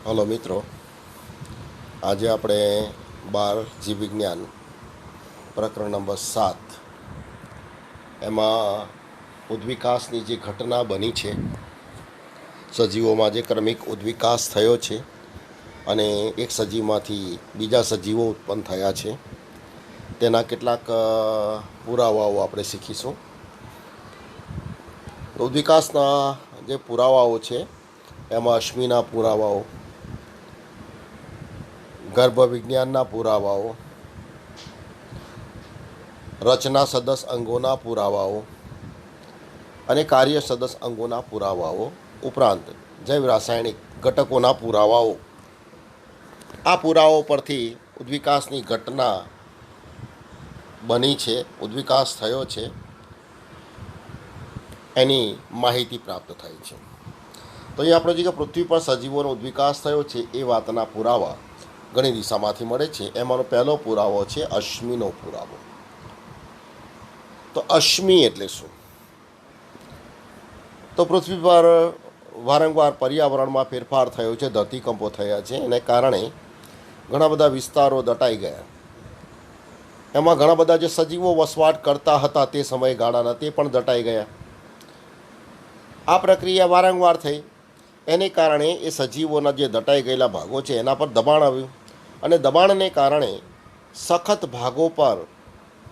Hello મિત્રો, આજે આપણે 12 જીવ વિજ્ઞાન પ્રકરણ નંબર 7 એમાં ઉદ્વિકાસની જે ઘટના બની છે, સજીવોમાં જે ક્રમિક ઉદ્વિકાસ થયો છે અને એક સજીવમાંથી બીજા સજીવો ઉત્પન્ન થયા છે તેના કેટલાક પુરાવાઓ આપણે શીખીશું. ઉદ્વિકાસના જે પુરાવાઓ છે એમાં અશ્મિના પુરાવાઓ, ગર્ભ વિજ્ઞાનના પુરાવાઓ, રચના સદસ અંગોના પુરાવાઓ અને કાર્ય સદસ અંગોના પુરાવાઓ ઉપરાંત જૈવ રાસાયણિક ઘટકોના પુરાવાઓ, આ પુરાવાઓ પરથી ઉદ્વિકાસની ઘટના બની છે, ઉદ્વિકાસ થયો છે એની માહિતી પ્રાપ્ત થઈ છે. તો અહીં આપણે જે પૃથ્વી પર સજીવોનો ઉદ્વિકાસ થયો છે એ વાતના પુરાવા ઘણી દિશામાંથી મળે છે. એમાંનો પહેલો પુરાવો છે અશ્મિનો પુરાવો. તો અશ્મિ એટલે શું? તો પૃથ્વી પર વારંવાર પર્યાવરણમાં ફેરફાર થયો છે, ધરતીકંપો થયા છે, એને કારણે ઘણા બધા વિસ્તારો દટાઈ ગયા. એમાં ઘણા બધા જે સજીવો વસવાટ કરતા હતા તે સમયગાળાના તે પણ દટાઈ ગયા. આ પ્રક્રિયા વારંવાર થઈ, એને કારણે એ સજીવોના જે દટાઈ ગયેલા ભાગો છે એના પર દબાણ આવ્યું અને દબાણને કારણે સખત ભાગો પર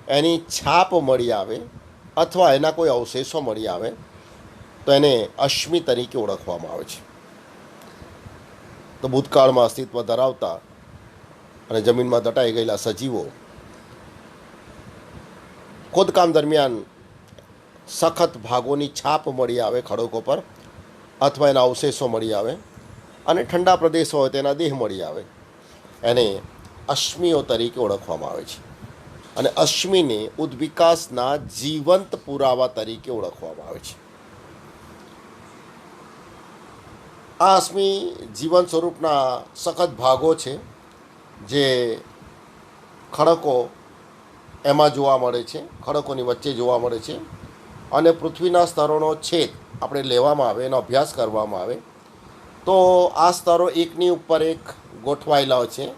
એની છાપ મળી આવે અથવા એના કોઈ અવશેષો મળી આવે તો એને અશ્મિ તરીકે ઓળખવામાં આવે છે. તો ભૂતકાળમાં અસ્તિત્વ ધરાવતા અને જમીનમાં દટાઈ ગયેલા સજીવો ખોદકામ દરમિયાન સખત ભાગોની છાપ મળી આવે ખડકો પર અથવા એના અવશેષો મળી આવે અને ઠંડા પ્રદેશો હોય તેના દેહ મળી આવે, એને અશ્મિઓ તરીકે ઓળખવામાં આવે છે. અને અશ્મિને ઉદ્વિકાસના જીવંત પુરાવા તરીકે ઓળખવામાં આવે છે. આ અશ્મિ જીવન સ્વરૂપના સખત ભાગો છે જે ખડકો એમાં જોવા મળે છે, ખડકોની વચ્ચે જોવા મળે છે અને પૃથ્વીના સ્તરોનો છેદ આપણે લેવામાં આવે, એનો અભ્યાસ કરવામાં આવે તો આ સ્તરો એકની ઉપર એક ગોઠવાયેલા છે,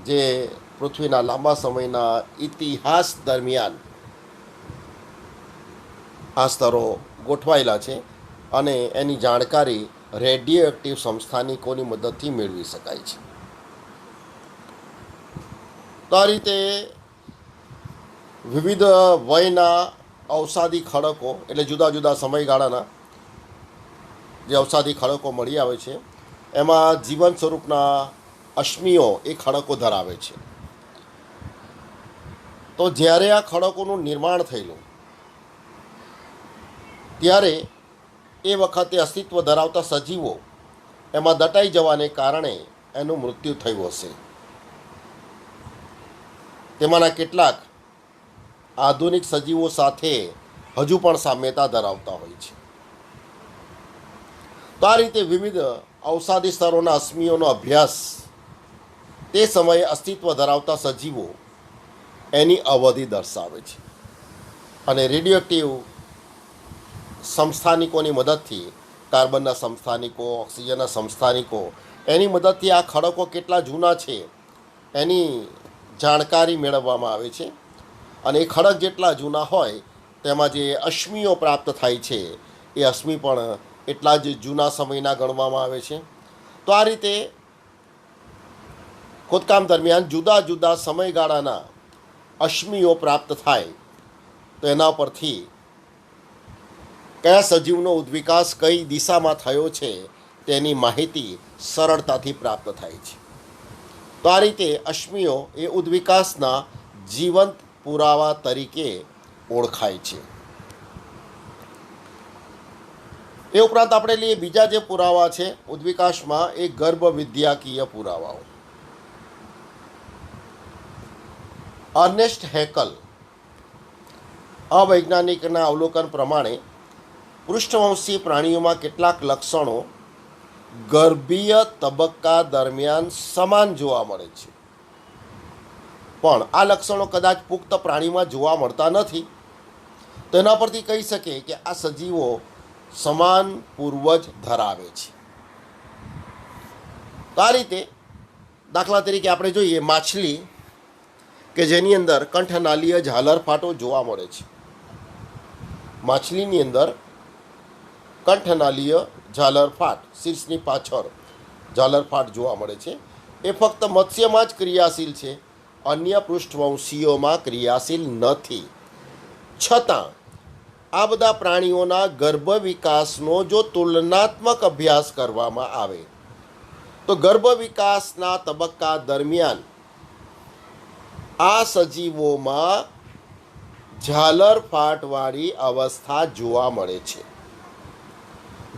જે પૃથ્વીના લાંબા સમયના ઇતિહાસ દરમિયાન આ સ્તરો ગોઠવાયેલા છે અને એની જાણકારી રેડિયો એક્ટિવ સંસ્થાનિકોની મદદથી મેળવી શકાય છે. તો આ રીતે વિવિધ વયના અવસાદી ખડકો એટલે જુદા જુદા સમયગાળાના જે અવસાદી ખડકો મળી આવે છે એમાં જીવન સ્વરૂપના અશ્મિઓ એ ખડકો ધરાવે છે. તો જ્યારે આ ખડકોનું નિર્માણ થયેલું ત્યારે એ વખતે અસ્તિત્વ ધરાવતા સજીવો એમાં દટાઈ જવાને કારણે એનું મૃત્યુ થયું હશે. તેમાંના કેટલાક આધુનિક સજીવો સાથે હજુ પણ સામ્યતા ધરાવતા હોય છે. તો આ રીતે વિવિધ અવસાદી સ્તરોના અશ્મિઓનો અભ્યાસ તે સમયે અસ્તિત્વ ધરાવતા સજીવો એની અવધિ દર્શાવે છે અને રેડિયોએક્ટિવ સમસ્થાનિકોની મદદથી, કાર્બનના સમસ્થાનિકો, ઓક્સિજનના સમસ્થાનિકો, એની મદદથી આ ખડકો કેટલા જૂના છે એની જાણકારી મેળવવામાં આવે છે અને એ ખડક જેટલા જૂના હોય તેમાં જે અશ્મિઓ પ્રાપ્ત થાય છે એ અશ્મિ પણ એટલા જ જૂના સમયના ગણવામાં આવે છે. તો આ રીતે ખોદકામ દરમિયાન જુદા જુદા સમયગાળાના અશ્મિઓ પ્રાપ્ત થાય તો એના પરથી કયા સજીવનો ઉદ્વિકાસ કઈ દિશામાં થયો છે તેની માહિતી સરળતાથી પ્રાપ્ત થાય છે. તો આ રીતે અશ્મિઓ એ ઉદ્વિકાસના જીવંત પુરાવા તરીકે ઓળખાય છે. એ ઉપરાંત આપણે લઈએ બીજા જે પુરાવા છે ઉદ્વિકાસમાં, એ ગર્ભવિદ્યાકીય પુરાવાઓ. અર્નેસ્ટ હેકલ અવૈજ્ઞાનિકના અવલોકન પ્રમાણે પૃષ્ઠવંશી પ્રાણીઓમાં કેટલાક લક્ષણો ગર્ભીય તબક્કા દરમિયાન સમાન જોવા મળે છે, પણ આ લક્ષણો કદાચ પુખ્ત પ્રાણીમાં જોવા મળતા નથી. તો એના પરથી કહી શકીએ કે આ સજીવો સમાન પૂર્વજ ધરાવે છે. તો આ રીતે દાખલા તરીકે આપણે જોઈએ માછલી કે જેની અંદર કંઠનાલીય ઝાલર ફાટો જોવા મળે છે. માછલીની અંદર કંઠનાલીય ઝાલર ફાટ, શીર્ષની પાછળ ઝાલર ફાટ જોવા મળે છે. એ ફક્ત મત્સ્યમાં જ ક્રિયાશીલ છે, અન્ય પૃષ્ઠવંશીઓમાં ક્રિયાશીલ નથી. છતાં આ બધા પ્રાણીઓના ગર્ભ વિકાસનો જો તુલનાત્મક અભ્યાસ કરવામાં આવે તો ગર્ભ વિકાસના તબક્કા દરમિયાન આ સજીવોમાં ઝાલર ફાટવાળી અવસ્થા જોવા મળે છે.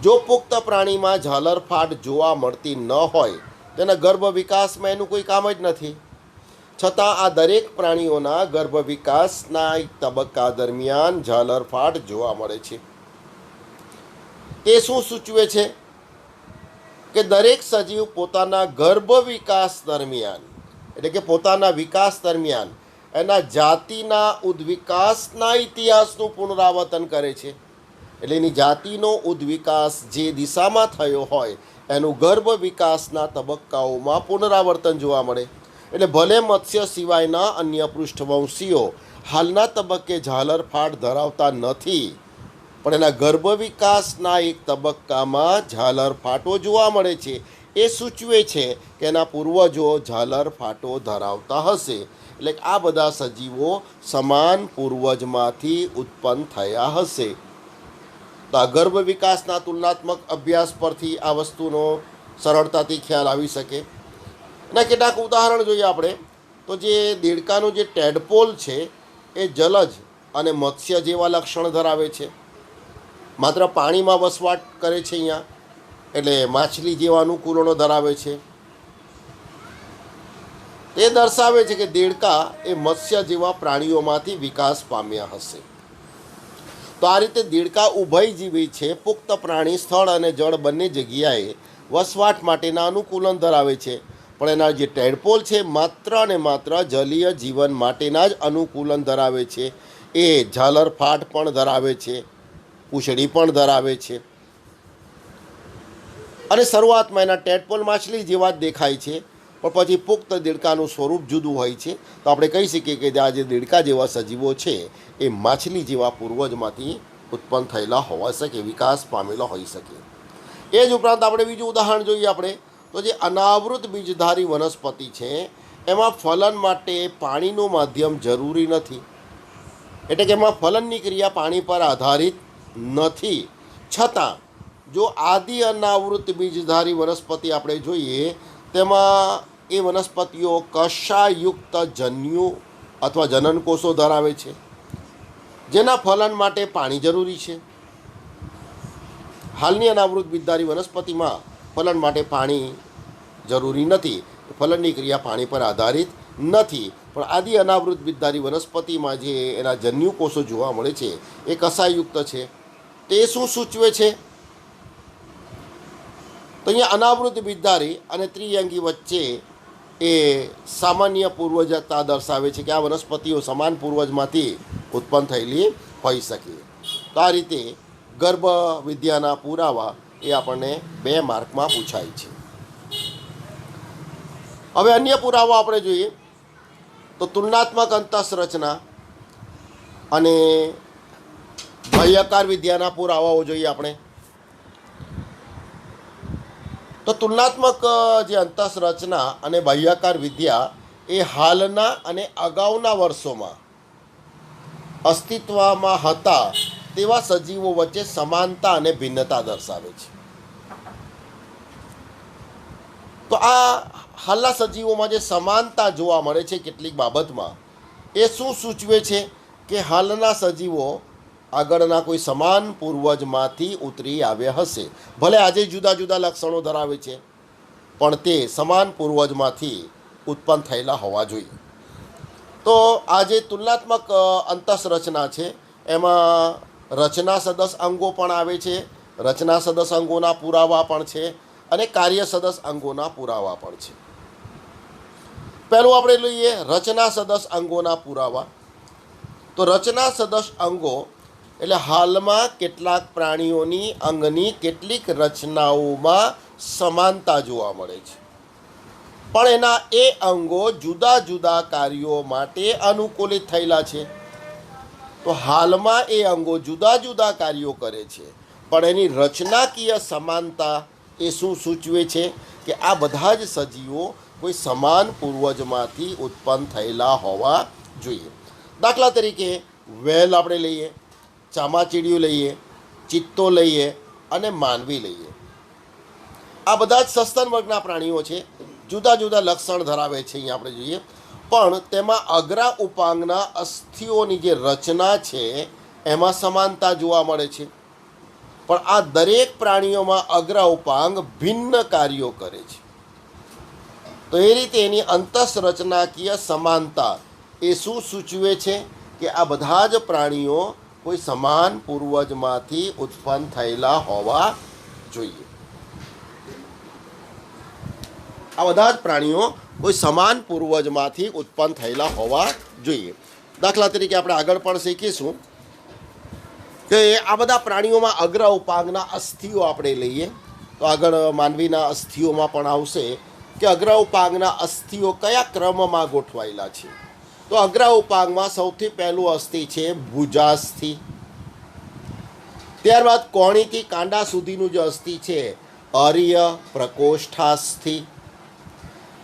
જો પુખ્ત પ્રાણીમાં ઝાલર ફાટ જોવા મળતી ન હોય તેના ગર્ભ વિકાસમાં એનું કોઈ કામ જ નથી. છતાં આ દરેક પ્રાણીઓના ગર્ભ વિકાસના એક તબક્કા દરમિયાન ઝાલર ફાટ જોવા મળે છે. તે શું સૂચવે છે કે દરેક સજીવ પોતાના ગર્ભ વિકાસ દરમિયાન, એટલે કે પોતાના વિકાસ દરમિયાન એના જાતિના ઉદ્વિકાસના ઇતિહાસનું પુનરાવર્તન કરે છે. એટલે એની જાતિનો ઉદ્વિકાસ જે દિશામાં થયો હોય એનું ગર્ભ વિકાસના તબક્કાઓમાં પુનરાવર્તન જોવા મળે. એટલે ભલે મત્સ્ય સિવાયના અન્ય પૃષ્ઠવંશીઓ હાલના તબક્કે ઝાલર ફાટ ધરાવતા નથી, પણ એના ગર્ભ વિકાસના એક તબક્કામાં ઝાલર ફાટો જોવા મળે છે. એ સૂચવે છે કે એના પૂર્વજો ઝાલર ફાટો ધરાવતા હશે. એટલે આ બધા સજીવો સમાન પૂર્વજમાંથી ઉત્પન્ન થયા હશે. તો આ ગર્ભ વિકાસના તુલનાત્મક અભ્યાસ પરથી આ વસ્તુનો સરળતાથી ખ્યાલ આવી શકે. એના કેટલાક ઉદાહરણ જોઈએ આપણે તો જે દેડકાનું જે ટેડપોલ છે એ જલજ અને મત્સ્ય જેવા લક્ષણ ધરાવે છે. માત્ર પાણીમાં વસવાટ કરે છે અહીંયા, એટલે માછલી જેવા અનુકૂલનો ધરાવે છે. તે દર્શાવે છે કે દેડકા એ મત્સ્ય જેવા પ્રાણીઓમાંથી વિકાસ પામ્યા હશે. તો આ રીતે દેડકા ઉભયજીવી છે. પુખ્ત પ્રાણી સ્થળ અને જળ બંને જગ્યાએ વસવાટ માટેના અનુકૂલન ધરાવે છે, પણ એના જે ટેડપોલ છે માત્ર અને માત્ર જલીય જીવન માટેના જ અનુકૂલન ધરાવે છે. એ ઝાલર ફાટ પણ ધરાવે છે, પૂંછડી પણ ધરાવે છે, અને શરૂઆતમાં એના ટેડપોલ માછલી જેવા જ દેખાય છે, પણ પછી પુખ્ત દેડકાનું સ્વરૂપ જુદું હોય છે. તો આપણે કહી શકીએ કે આ જે દેડકા જેવા સજીવો છે એ માછલી જેવા પૂર્વજમાંથી ઉત્પન્ન થયેલા હોવા શકે, વિકાસ પામેલા હોઈ શકે. એ જ ઉપરાંત આપણે બીજું ઉદાહરણ જોઈએ આપણે તો જે અનાવૃત બીજધારી વનસ્પતિ છે એમાં ફલન માટે પાણીનું માધ્યમ જરૂરી નથી. એટલે કે એમાં ફલનની ક્રિયા પાણી પર આધારિત નથી. છતાં જો આદિ અનાવૃત બીજધારી વનસ્પતિ આપણે જોઈએ તેમાં એ વનસ્પતિઓ કશાયુક્ત જન્યુ અથવા જનનકોષો ધરાવે છે, જેના ફલન માટે પાણી જરૂરી છે. હાલની અનાવૃત બીજધારી વનસ્પતિમાં ફલન માટે પાણી જરૂરી નથી, ફલનની ક્રિયા પાણી પર આધારિત નથી. પણ આદિ અનાવૃત બીજધારી વનસ્પતિમાં જે એના જન્યુકોષો જોવા મળે છે એ કશાયુક્ત છે. તે શું સૂચવે છે? તો અહીંયા અનાવૃત બીજધારી અને ત્રિઅંગી વચ્ચે એ સામાન્ય પૂર્વજતા દર્શાવે છે કે આ વનસ્પતિઓ સમાન પૂર્વજમાંથી ઉત્પન્ન થયેલી હોઈ શકે. તો આ રીતે ગર્ભ વિદ્યાના પુરાવા એ આપણને 2 માર્કમાં પૂછાય છે. હવે અન્ય પુરાવા આપણે જોઈએ તો તુલનાત્મક અંતઃસંરચના અને બાહ્યાકાર વિદ્યાના પુરાવાઓ જોઈએ આપણે. તો તુલનાત્મક જે અંતઃસંરચના અને બાહ્યાકાર વિદ્યા એ હાલના અને અગાઉના વર્ષોમાં અસ્તિત્વમાં હતા તેવા સજીવો વચ્ચે સમાનતા અને ભિન્નતા દર્શાવે છે. તો આ હાલના સજીવોમાં જે સમાનતા જોવા મળે છે કેટલીક બાબતમાં, એ શું સૂચવે છે કે હાલના સજીવો આગળના કોઈ સમાન પૂર્વજમાંથી ઉતરી આવ્યા હશે. ભલે આજે જુદા જુદા લક્ષણો ધરાવે છે, પણ તે સમાન પૂર્વજમાંથી ઉત્પન્ન થયેલા હોવા જોઈએ. તો આ જે તુલનાત્મક અંતઃસંરચના છે એમાં રચના સદસ અંગો પણ આવે છે, રચના સદસ અંગોના પુરાવા પણ છે અને કાર્ય સદસ અંગોના પુરાવા પણ છે. પહેલું આપણે લઈએ રચના સદસ અંગોના પુરાવા. તો રચના સદસ અંગો એટલે હાલમાં કેટલાક પ્રાણીઓની અંગની કેટલીક રચનાઓમાં સમાનતા જોવા મળે છે. પણ એના એ અંગો જુદા જુદા કાર્યો માટે અનુકૂલિત થયેલા છે. તો હાલમાં એ અંગો જુદા જુદા કાર્યો કરે છે, પણ એની રચનાકીય સમાનતા એ શું સૂચવે છે કે આ બધા જ સજીવો કોઈ સમાન પૂર્વજમાંથી ઉત્પન્ન થયેલા હોવા જોઈએ. દાખલા તરીકે વ્હેલ આપણે લઈએ, ચામાચીડિયું લઈએ, ચિત્તો લઈએ અને માનવી લઈએ. આ બધા જ સસ્તન વર્ગના પ્રાણીઓ છે, જુદા જુદા લક્ષણ ધરાવે છે. અહીંયા આપણે જોઈએ પણ તેમાં અગ્રા ઉપાંગના અસ્થિઓની જે રચના છે એમાં સમાનતા જોવા મળે છે. પણ આ દરેક પ્રાણીઓમાં અગ્રા ઉપાંગ ભિન્ન કાર્યો કરે છે. તો એ રીતે એની અંતઃરચનાકીય સમાનતા એ શું સૂચવે છે કે આ બધા જ પ્રાણીઓ કોઈ સમાન પૂર્વજમાંથી ઉત્પન્ન થયેલા હોવા જોઈએ. આ બધા જ પ્રાણીઓ કોઈ સમાન પૂર્વજમાંથી ઉત્પન્ન થયેલા હોવા જોઈએ. દાખલા તરીકે આપણે આગળ પણ શીખીશું કે આ બધા પ્રાણીઓમાં અગ્ર ઉપાંગના અસ્થિઓ આપણે લઈએ તો આગળ માનવીના અસ્થિઓમાં પણ આવશે કે અગ્ર ઉપાંગના અસ્થિઓ કયા ક્રમમાં ગોઠવાયેલા છે. તો અગ્ર ઉપાંગમાં સૌથી પહેલું અસ્થિ છે ભુજાસ્થિ. ત્યારબાદ કોણીથી કાંડા સુધીનું જે અસ્થિ છે અર્ય પ્રકોષ્ઠાસ્થિ.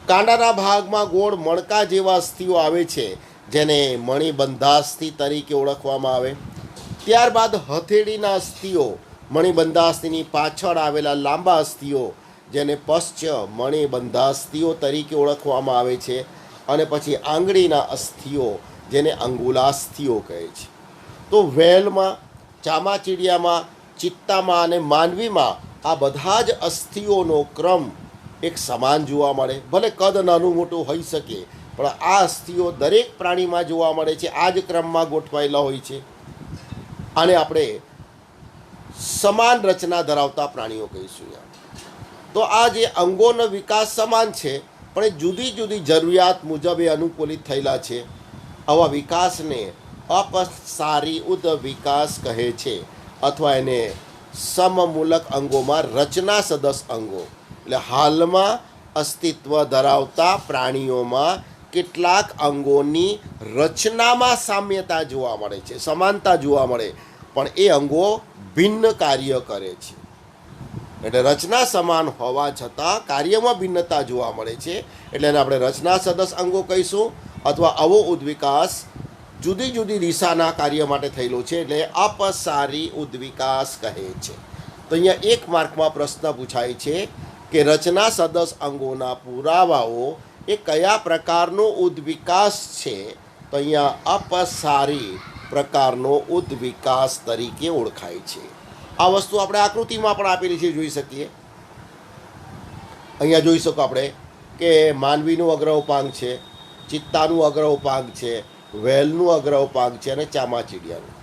કાંડાના ભાગમાં ગોળ મણકા જેવા અસ્થિઓ આવે છે જેને મણિબંધાસ્થિ તરીકે ઓળખવામાં આવે. ત્યારબાદ હથેળીના અસ્થિઓ મણિબંધાસ્થિની પાછળ આવેલા લાંબા અસ્થિઓ જેને પશ્ચ મણિબંધાસ્થિઓ તરીકે ઓળખવામાં આવે છે. અને પછી આંગળીના અસ્થિઓ જેને અંગુલાસ્થિઓ કહે છે. તો વ્હેલમાં, ચામાચીડિયામાં, ચિત્તામાં અને માનવીમાં આ બધા જ અસ્થિઓનો ક્રમ એક સમાન જોવા મળે. ભલે કદ નાનું મોટું હોઈ શકે પણ આ અસ્થિઓ દરેક પ્રાણીમાં જોવા મળે છે, આ જ ક્રમમાં ગોઠવાયેલા હોય છે. આને આપણે સમાન રચના ધરાવતા પ્રાણીઓ કહીશું. તો આ જે અંગોનો વિકાસ સમાન છે પણ એ જુદી જુદી જરૂરિયાત મુજબ એ અનુકૂલિત થયેલા છે. આવા વિકાસને અપસારીઉદ વિકાસ કહે છે અથવા એને સમમૂલક અંગોમાં રચના સદસ અંગો. એટલે હાલમાં અસ્તિત્વ ધરાવતા પ્રાણીઓમાં કેટલાક અંગોની રચનામાં સામ્યતા જોવા મળે છે, સમાનતા જોવા મળે, પણ એ અંગો ભિન્ન કાર્ય કરે છે. એટલે રચના સમાન હોવા છતાં કાર્યમાં ભિન્નતા જોવા મળે છે. એટલે એને આપણે રચના સદસ અંગો કહીશું અથવા આવો ઉદ્વિકાસ જુદી જુદી દિશાના કાર્ય માટે થયેલો છે એટલે અપસારી ઉદ્વિકાસ કહે છે. તો અહીંયા એક માર્કમાં પ્રશ્ન પૂછાય છે કે રચના સદસ અંગોના પુરાવાઓ એ કયા પ્રકારનો ઉદ્વિકાસ છે. તો અહીંયા અપસારી પ્રકારનો ઉદ્વિકાસ તરીકે ઓળખાય છે. આ વસ્તુ આપણે આકૃતિમાં પણ આપેલી છે, જોઈ શકીએ. અહીંયા જોઈ શકો આપણે કે માનવીનું અગ્ર ઉપાંગ છે, ચિત્તાનું અગ્ર ઉપાંગ છે, વ્હેલનું અગ્ર ઉપાંગ છે અને ચામાચીડિયાનું.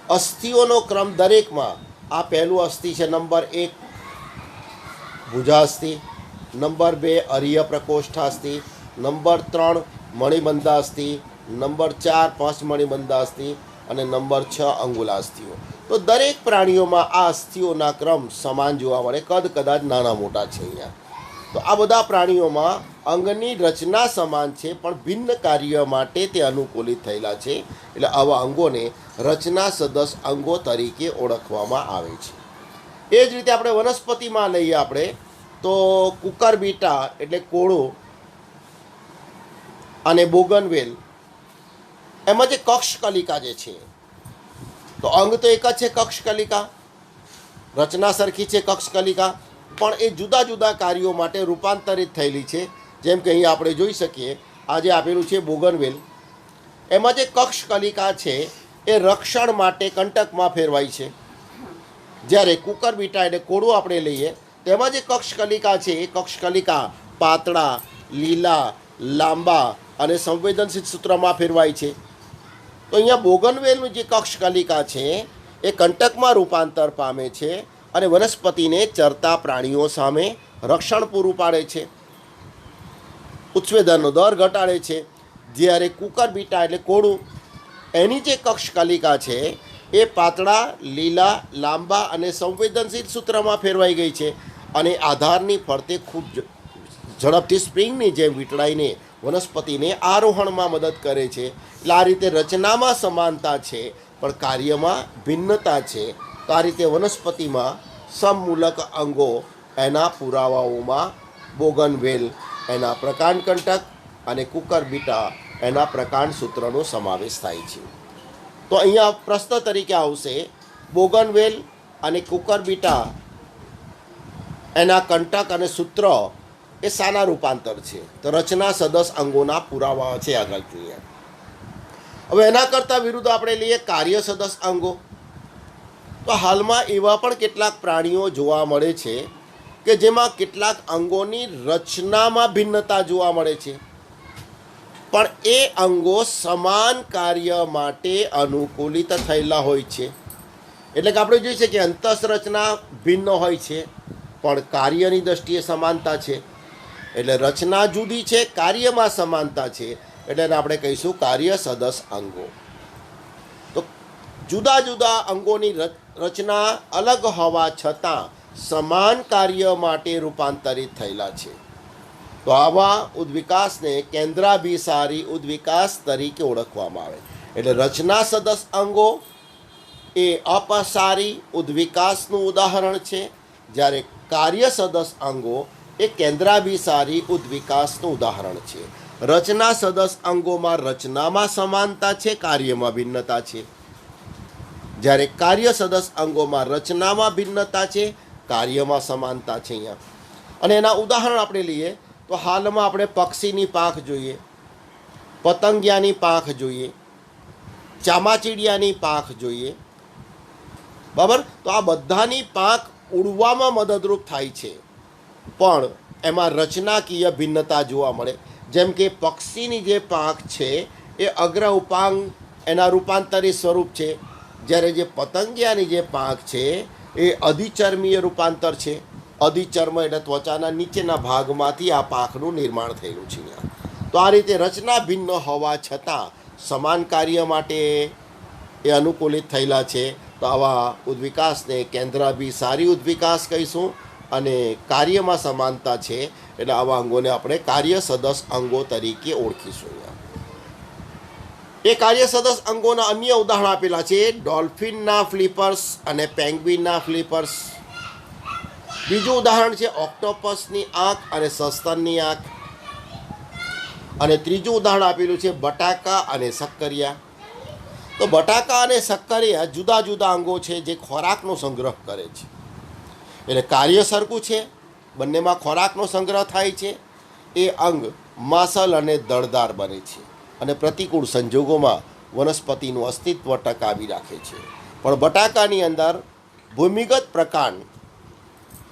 અસ્થિઓનો ક્રમ દરેકમાં આ પહેલું અસ્થિ છે નંબર 1 ભુજાસ્થિ, નંબર 2 અર્ય પ્રકોષ્ઠાસ્થિ, નંબર 3 મણિબંધાસ્થિ, નંબર 4 પંચમણિબંધાસ્થિ અને નંબર 6 અંગુલાસ્થિઓ. તો દરેક પ્રાણીઓમાં આ અસ્થિઓના ક્રમ સમાન જોવા મળે, કદ કદાચ નાના મોટા છે અહીંયા. તો આ બધા પ્રાણીઓમાં અંગની રચના સમાન છે પણ ભિન્ન કાર્ય માટે તે અનુકૂલિત થયેલા છે. એટલે આવા અંગોને રચના સદસ અંગો તરીકે ઓળખવામાં આવે છે. એ જ રીતે આપણે વનસ્પતિમાં લઈએ આપણે તો કુકરબીટા એટલે કોળો અને બોગનવેલ એમાં જે કક્ષકલિકા જે છે તો અંગ તો એક જ છે કક્ષકલિકા, રચના સરખી છે કક્ષકલિકા, પણ એ જુદા જુદા કાર્યો માટે રૂપાંતરિત થયેલી છે. જેમ કે અહીં આપણે જોઈ શકીએ આ જે આપેલું છે બોગનવેલ, એમાં જે કક્ષકલિકા છે એ રક્ષણ માટે કંટકમાં ફેરવાય છે. જ્યારે કુકરબીટા એટલે કોળું આપણે લઈએ તેમાં જે કક્ષકલિકા છે એ કક્ષકલિકા પાતળા, લીલા, લાંબા અને સંવેદનશીલ સૂત્રમાં ફેરવાય છે. તો અહીંયા બોગનવેલનું જે કક્ષકલિકા છે એ કંટકમાં રૂપાંતર પામે છે અને વનસ્પતિને ચરતા પ્રાણીઓ સામે રક્ષણ પૂરું પાડે છે, ઉચ્છેદનનો દર ઘટાડે છે. જ્યારે કુકરબીટા એટલે કોળું એની જે કક્ષકલિકા છે એ પાતળા, લીલા, લાંબા અને સંવેદનશીલ સૂત્રમાં ફેરવાઈ ગઈ છે અને આધારની ફરતે ખૂબ ઝડપથી સ્પ્રિંગની જેમ વીંટળાઈને વનસ્પતિને આરોહણમાં મદદ કરે છે. એટલે આ રીતે રચનામાં સમાનતા છે પણ કાર્યમાં ભિન્નતા છે. તો આ રીતે વનસ્પતિમાં સમમૂલક અંગો એના પુરાવાઓમાં બોગનવેલ એના પ્રકાંડકંટક અને કુકરબીટા એના પ્રકાંડસૂત્રનો સમાવેશ થાય છે. તો અહીંયા પ્રશ્ન તરીકે આવશે બોગનવેલ અને કુકરબીટા એના કંટક અને સૂત્ર એ શાના રૂપાંતર છે? તો રચના સદસ અંગોના પુરાવા છે. આગળ જોઈએ. હવે એના કરતાં વિરુદ્ધ આપણે લઈએ કાર્ય સદસ અંગો. તો હાલમાં એવા પણ કેટલાક પ્રાણીઓ જોવા મળે છે કે જેમાં કેટલાક અંગોની રચનામાં ભિન્નતા જોવા મળે છે, પણ એ અંગો સમાન કાર્ય માટે અનુકૂલિત થયેલા હોય છે. એટલે કે આપણે જોઈએ છે કે અંતઃરચના ભિન્ન હોય છે પણ કાર્યની દ્રષ્ટિએ સમાનતા છે. એટલે રચના જુદી છે, કાર્યમાં સમાનતા છે, એટલે એને આપણે કહીશું કાર્ય સદસ અંગો. તો જુદા જુદા અંગોની રચના અલગ હોવા છતાં સમાન કાર્ય માટે રૂપાંતરિત થયેલા છે. તો આવા ઉદ્વિકાસને કેન્દ્રાભિસારી ઉદ્વિકાસ તરીકે ઓળખવામાં આવે. એટલે રચના સદસ અંગો એ અપસારી ઉદ્વિકાસનું ઉદાહરણ છે, જ્યારે કાર્ય સદસ અંગો એ કેન્દ્રાભિસારી ઉદ્વિકાસનું ઉદાહરણ છે. રચના સદસ અંગોમાં રચનામાં સમાનતા છે, કાર્યમાં ભિન્નતા છે, જ્યારે કાર્ય સદસ અંગોમાં રચનામાં ભિન્નતા છે, કાર્યમાં સમાનતા છે. અહીંયા અને એના ઉદાહરણ આપણે લઈએ તો હાલમાં આપણે પક્ષીની પાંખ જોઈએ, પતંગિયાની પાંખ જોઈએ, ચામાચીડિયાની પાંખ જોઈએ, બરાબર. તો આ બધાની પાંખ ઉડવામાં મદદરૂપ થાય છે, પણ એમાં રચનાકીય ભિન્નતા જોવા મળે. જેમ કે પક્ષીની જે પાંખ છે એ અગ્ર ઉપાંગ એના રૂપાંતરિત સ્વરૂપ છે, જ્યારે જે પતંગિયાની જે પાંખ છે એ અધિચર્મીય રૂપાંતર છે. અધિચર્મ એટલે ત્વચાના નીચેના ભાગમાંથી આ પાંખનું નિર્માણ થયેલું છે. તો આ રીતે રચના ભિન્ન હોવા છતાં સમાન કાર્ય માટે એ અનુકૂલિત થયેલા છે. તો આવા ઉદ્વિકાસને કેન્દ્રાભિસારી ઉદ્વિકાસ કહીશું, અને કાર્યમાં સમાનતા છે એટલે આવા અંગોને આપણે કાર્ય સદસ અંગો તરીકે ઓળખીશું. એ કાર્ય સદસ અંગોના અન્ય ઉદાહરણ આપેલા છે ડોલ્ફિનના ફ્લિપર્સ અને પેંગ્વિનના ફ્લિપર્સ. બીજું ઉદાહરણ છે ઓક્ટોપસની આંખ અને સસ્તનની આંખ. અને ત્રીજું ઉદાહરણ આપેલું છે બટાકા અને શક્કરિયા. તો બટાકા અને શક્કરિયા જુદા જુદા અંગો છે જે ખોરાકનો સંગ્રહ કરે છે. એટલે કાર્ય સરખું છે, બંનેમાં ખોરાકનો સંગ્રહ થાય છે. એ અંગ માસલ અને દળદાર બને છે અને પ્રતિકૂળ સંજોગોમાં વનસ્પતિનું અસ્તિત્વ ટકાવી રાખે છે. પણ બટાકાની અંદર ભૂમિગત પ્રકાંડ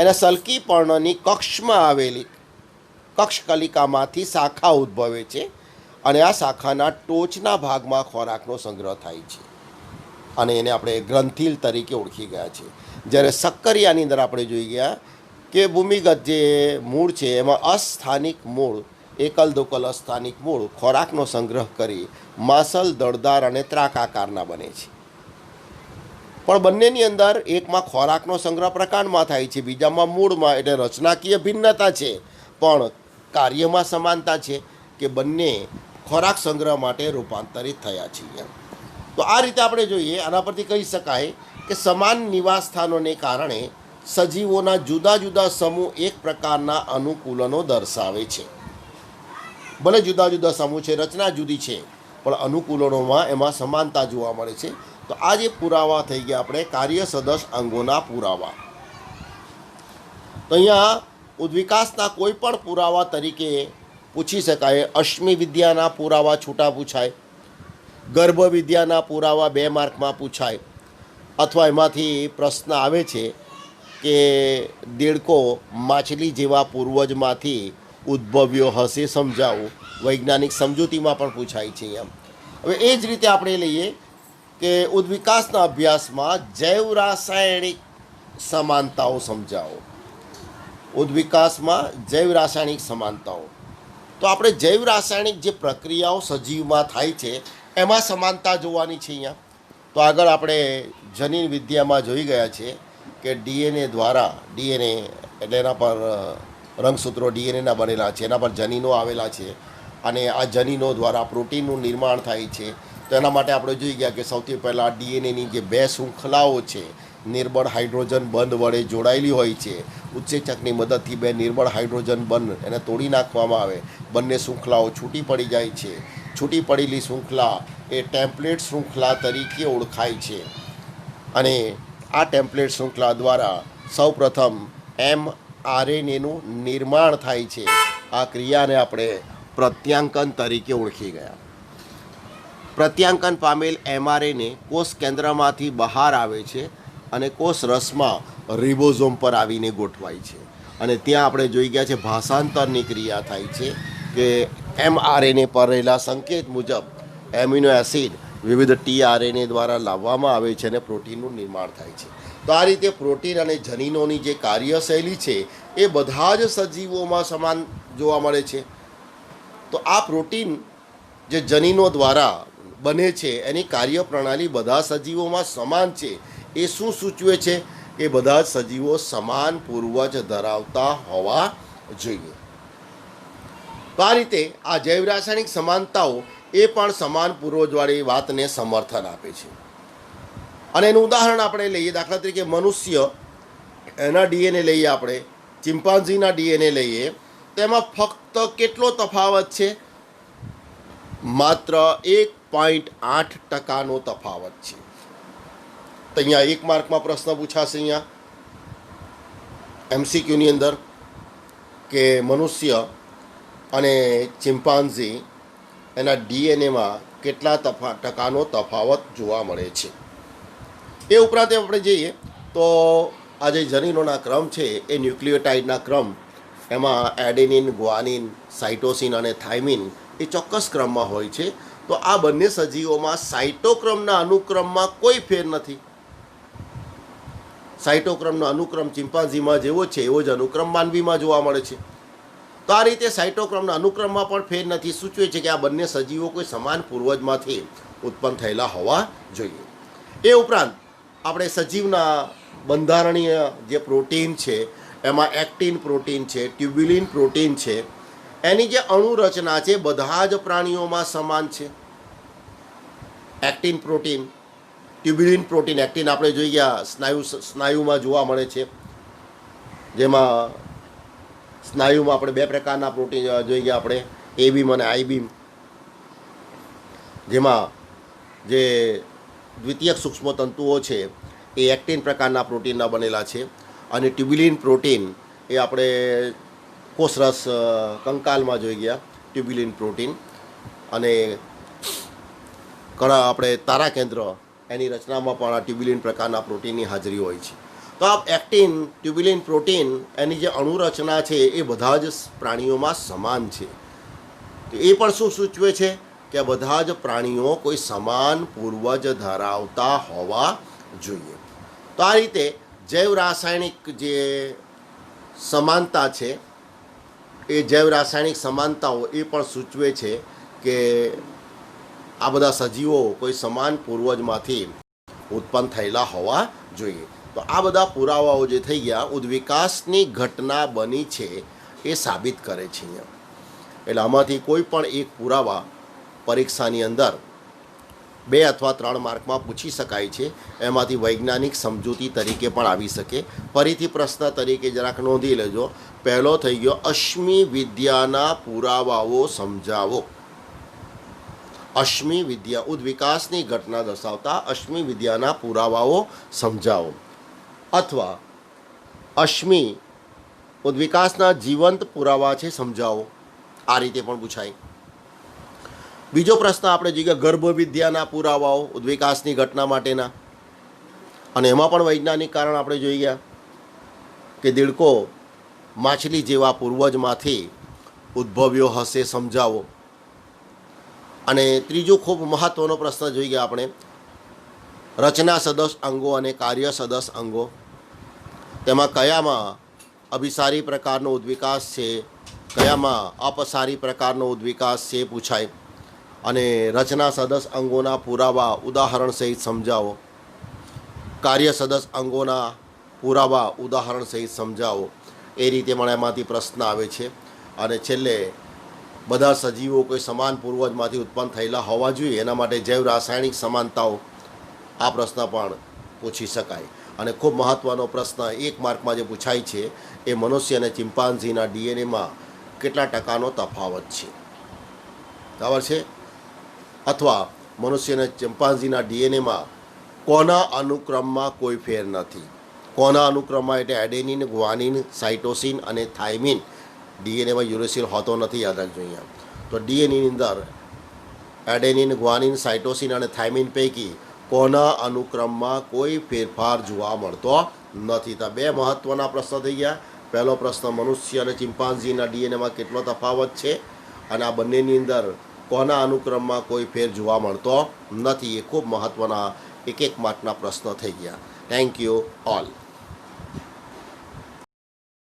એના સલ્કી પર્ણની કક્ષમાં આવેલી કક્ષકલિકામાંથી શાખા ઉદ્ભવે છે અને આ શાખાના ટોચના ભાગમાં ખોરાકનો સંગ્રહ થાય છે અને એને આપણે ગ્રંથિલ તરીકે ઓળખી ગયા છે. જ્યારે શક્કરિયાની અંદર આપણે જોઈ ગયા કે ભૂમિગત જે મૂળ છે એમાં અસ્થાનિક મૂળ, એકલ દોકલ અસ્થાનિક મૂળ ખોરાકનો સંગ્રહ કરી માસલ, દળદાર અને ત્રાકાકારના બને છે. પણ બંનેની અંદર એકમાં ખોરાકનો સંગ્રહ પ્રકાંડમાં થાય છે, બીજામાં મૂળમાં. એટલે રચનાકીય ભિન્નતા છે પણ કાર્યમાં સમાનતા છે કે બંને ખોરાક સંગ્રહ માટે રૂપાંતરિત થયા છે. તો આ રીતે આપણે જોઈએ, આના પરથી કહી શકાય કે સમાન નિવાસ સ્થાનોને કારણે સજીવોના જુદા જુદા સમૂહ એક પ્રકારના અનુકૂલનો દર્શાવે છે. ભલે જુદા જુદા સમૂહ છે, રચના જુદી છે, પણ અનુકૂલનોમાં એમાં સમાનતા જોવા મળે છે. તો આ જે પુરાવા થઈ ગયા આપણે કાર્ય સદસ અંગોના પુરાવા. તો અહીંયા ઉદ્વિકાસના કોઈ પણ પુરાવા તરીકે પૂછી શકાય. અશ્મિ વિદ્યાના પુરાવા છૂટા પૂછાય, ગર્ભ વિદ્યાના પુરાવા 2 માર્કમાં પૂછાય, અથવા એમાંથી પ્રશ્ન આવે છે કે દેડકો માછલી જેવા પૂર્વજમાંથી ઉદ્ભવ્યો હશે, સમજાવું. વૈજ્ઞાનિક સમજૂતીમાં પણ પૂછાય છે એમ. હવે એ જ રીતે આપણે લઈએ કે ઉદ્વિકાસના અભ્યાસમાં જૈવ રાસાયણિક સમાનતાઓ સમજાવો. ઉદ્વિકાસમાં જૈવ રાસાયણિક સમાનતાઓ. તો આપણે જૈવ રાસાયણિક જે પ્રક્રિયાઓ સજીવમાં થાય છે એમાં સમાનતા જોવાની છે અહીંયા. તો આગળ આપણે જનીન વિદ્યામાં જોઈ ગયા છે કે ડીએનએ દ્વારા, ડીએનએ એટલે એના પર રંગસૂત્રો ડીએનએના બનેલા છે, એના પર જનીનો આવેલા છે અને આ જનીનો દ્વારા પ્રોટીનનું નિર્માણ થાય છે. તો એના માટે આપણે જોઈ ગયા કે સૌથી પહેલાં ડીએનએની જે બે શૃંખલાઓ છે નિર્બળ હાઇડ્રોજન બંધ વડે જોડાયેલી હોય છે. ઉત્સેચકની મદદથી બે નિર્બળ હાઇડ્રોજન બંધ એને તોડી નાખવામાં આવે, બંને શૃંખલાઓ છૂટી પડી જાય છે. છૂટી પડેલી શૃંખલા એ ટેમ્પલેટ શૃંખલા તરીકે ઓળખાય છે અને આ ટેમ્પલેટ શૃંખલા દ્વારા સૌપ્રથમ mRNAનું નિર્માણ થાય છે. આ ક્રિયાને આપણે પ્રત્યાંકન તરીકે ઓળખી ગયા. પ્રત્યાંકન પામેલ mRNA કોષ કેન્દ્રમાંથી બહાર આવે છે અને કોષ રસમાં રિબોઝોમ પર આવીને ગોઠવાય છે અને ત્યાં આપણે જોઈ ગયા છે ભાષાંતરની ક્રિયા થાય છે કે mRNA પર રહેલા સંકેત મુજબ એમિનો એસિડ વિવિધ tRNA દ્વારા લાવવામાં આવે છે અને પ્રોટીનનું નિર્માણ થાય છે. તો આ રીતે પ્રોટીન અને જનીનોની જે કાર્યશૈલી છે એ બધા જ સજીવોમાં સમાન જોવા મળે છે. તો આ પ્રોટીન જે જનીનો દ્વારા બને છે એની કાર્યપ્રણાલી બધા સજીવોમાં સમાન છે. એ શું સૂચવે છે કે બધા જ સજીવો સમાન પૂર્વજ ધરાવતા હોવા જોઈએ. તો આ રીતે આ જૈવ રાસાયણિક સમાનતાઓ એ પણ સમાન પૂર્વજવાળી વાતને સમર્થન આપે છે. અને એનું ઉદાહરણ આપણે લઈએ, દાખલા તરીકે મનુષ્ય એના ડીએનએ લઈએ, આપણે ચિમ્પાન્ઝીના ડીએનએ લઈએ, તેમાં ફક્ત કેટલો તફાવત છે? માત્ર 1.8% તફાવત છે. તો અહીંયા 1 માર્કમાં પ્રશ્ન પૂછાશે અહીંયા MCQની અંદર કે મનુષ્ય અને ચિમ્પાન્ઝી એના ડીએનએમાં કેટલા ટકાનો તફાવત જોવા મળે છે. એ ઉપરાંત આપણે જઈએ તો આ જે જનીનોના ક્રમ છે એ ન્યુક્લિયોટાઇડના ક્રમ, એમાં એડેનિન, ગ્વાનિન, સાઇટોસિન અને થાઇમિન એ ચોક્કસ ક્રમમાં હોય છે. તો આ બંને સજીવોમાં સાઇટોક્રમના અનુક્રમમાં કોઈ ફેર નથી. સાઇટોક્રમનો અનુક્રમ ચિમ્પાન્ઝીમાં જેવો છે એવો જ અનુક્રમ માનવીમાં જોવા મળે છે. તો આ રીતે સાઇટોક્રમના અનુક્રમમાં પણ ફેર નથી, સૂચવે છે કે આ બંને સજીવો કોઈ સમાન પૂર્વજમાંથી ઉત્પન્ન થયેલા હોવા જોઈએ. એ ઉપરાંત આપણે સજીવના બંધારણીય જે પ્રોટીન છે એમાં એક્ટિન પ્રોટીન છે, ટ્યુબ્યુલિન પ્રોટીન છે, એની જે અણુરચના છે બધા જ પ્રાણીઓમાં સમાન છે. Actin protein, tubulin protein. Actin આપણે જોઈ ગયા સ્નાયુમાં જોવા મળે છે, જેમાં સ્નાયુમાં આપણે બે પ્રકારના પ્રોટીન જોઈ ગયા આપણે, એ બીમ અને આઈ બીમ, જેમાં જે દ્વિતીયક સૂક્ષ્મ તંતુઓ છે એ એક્ટિન પ્રકારના પ્રોટીનના બનેલા છે. અને ટ્યુબ્યુલિન પ્રોટીન એ આપણે કોષરસ કંકાલમાં જોઈ ગયા ટ્યુબ્યુલિન પ્રોટીન. અને ઘણા આપણે તારા કેન્દ્ર એની રચનામાં પણ આ ટ્યુબ્યુલિન પ્રકારના પ્રોટીનની હાજરી હોય છે. તો આ એક્ટિન, ટ્યુબ્યુલિન પ્રોટીન એની જે અણુરચના છે એ બધા જ પ્રાણીઓમાં સમાન છે. તો એ પણ શું સૂચવે છે કે બધા જ પ્રાણીઓ કોઈ સમાન પૂર્વજ ધરાવતા હોવા જોઈએ. તો આ રીતે જૈવ રાસાયણિક જે સમાનતા છે એ જૈવ રાસાયણિક સમાનતાઓ એ પણ સૂચવે છે કે આ બધા સજીવો કોઈ સમાન પૂર્વજમાંથી ઉત્પન્ન થયેલા હોવા જોઈએ. તો આ બધા પુરાવાઓ જે થઈ ગયા ઉદ્વિકાસની ઘટના બની છે એ સાબિત કરે છે અહીંયા. એટલે આમાંથી કોઈ પણ એક પુરાવા પરીક્ષાની અંદર 2 અથવા 3 માર્કમાં પૂછી શકાય છે. એમાંથી વૈજ્ઞાનિક સમજૂતી તરીકે પણ આવી શકે. ફરીથી પ્રશ્ન તરીકે જરાક નોંધી લેજો. પહેલો થઈ ગયો અશ્મિ વિદ્યાના પુરાવાઓ સમજાવો. અશ્મિ વિદ્યા, ઉદ્વિકાસની ઘટના દર્શાવતા અશ્મિ વિદ્યાના પુરાવાઓ સમજાવો. અથવા અશ્મિ ઉદ્વિકાસના જીવંત પુરાવા છે સમજાવો. આ રીતે પણ પૂછાય. બીજો પ્રશ્ન આપણે જોઈએ ગર્ભવિદ્યાના પુરાવાઓ ઉદ્વિકાસની ઘટના માટેના, અને એમાં પણ વૈજ્ઞાનિક કારણ આપણે જોઈ ગયા કે દેડકો માછલી જેવા પૂર્વજમાંથી ઉદ્ભવ્યો હશે સમજાવો. અને ત્રીજો ખૂબ મહત્ત્વનો પ્રશ્ન જોઈ ગયા આપણે રચના સદસ અંગો અને કાર્ય સદસ અંગો. તેમાં કયામાં અભિસારી પ્રકારનો ઉદ્વિકાસ છે, કયામાં અપસારી પ્રકારનો ઉદ્વિકાસ છે પૂછાય. અને રચના સદસ અંગોના પુરાવા ઉદાહરણ સહિત સમજાવો. કાર્ય સદસ અંગોના પુરાવા ઉદાહરણ સહિત સમજાવો. એ રીતે પણ એમાંથી પ્રશ્ન આવે છે. અને છેલ્લે બધા સજીવો કોઈ સમાન પૂર્વજમાંથી ઉત્પન્ન થયેલા હોવા જોઈએ, એના માટે જૈવ રાસાયણિક સમાનતાઓ, આ પ્રશ્ન પણ પૂછી શકાય. અને ખૂબ મહત્ત્વનો પ્રશ્ન 1 માર્કમાં જે પૂછાય છે એ મનુષ્ય અને ચિમ્પાન્ઝીના ડીએનએમાં કેટલા ટકાનો તફાવત છે, ખબર છે? અથવા મનુષ્ય અને ચિમ્પાન્ઝીના ડીએનએમાં કોના અનુક્રમમાં કોઈ ફેર નથી. કોના અનુક્રમમાં એટલે એડેનિન, ગ્વાનિન, સાઇટોસિન અને થાઇમિન. ડીએનએમાં યુરેસિલ હોતો નથી, યાદ રાખજો અહીંયા. તો ડીએનએની અંદર એડેનિન, ગ્વાનિન, સાઇટોસિન અને થાઇમિન પૈકી કોના અનુક્રમમાં કોઈ ફેરફાર જોવા મળતો નથી. તો 2 મહત્ત્વના પ્રશ્ન થઈ ગયા. પહેલો પ્રશ્ન મનુષ્ય અને ચિમ્પાન્ઝીના ડીએનએમાં કેટલો તફાવત છે, અને આ બંનેની અંદર કોના અનુક્રમમાં કોઈ ફેર જોવા મળતો નથી. એ ખૂબ મહત્ત્વના 1 માર્કના પ્રશ્નો થઈ ગયા. Thank you all.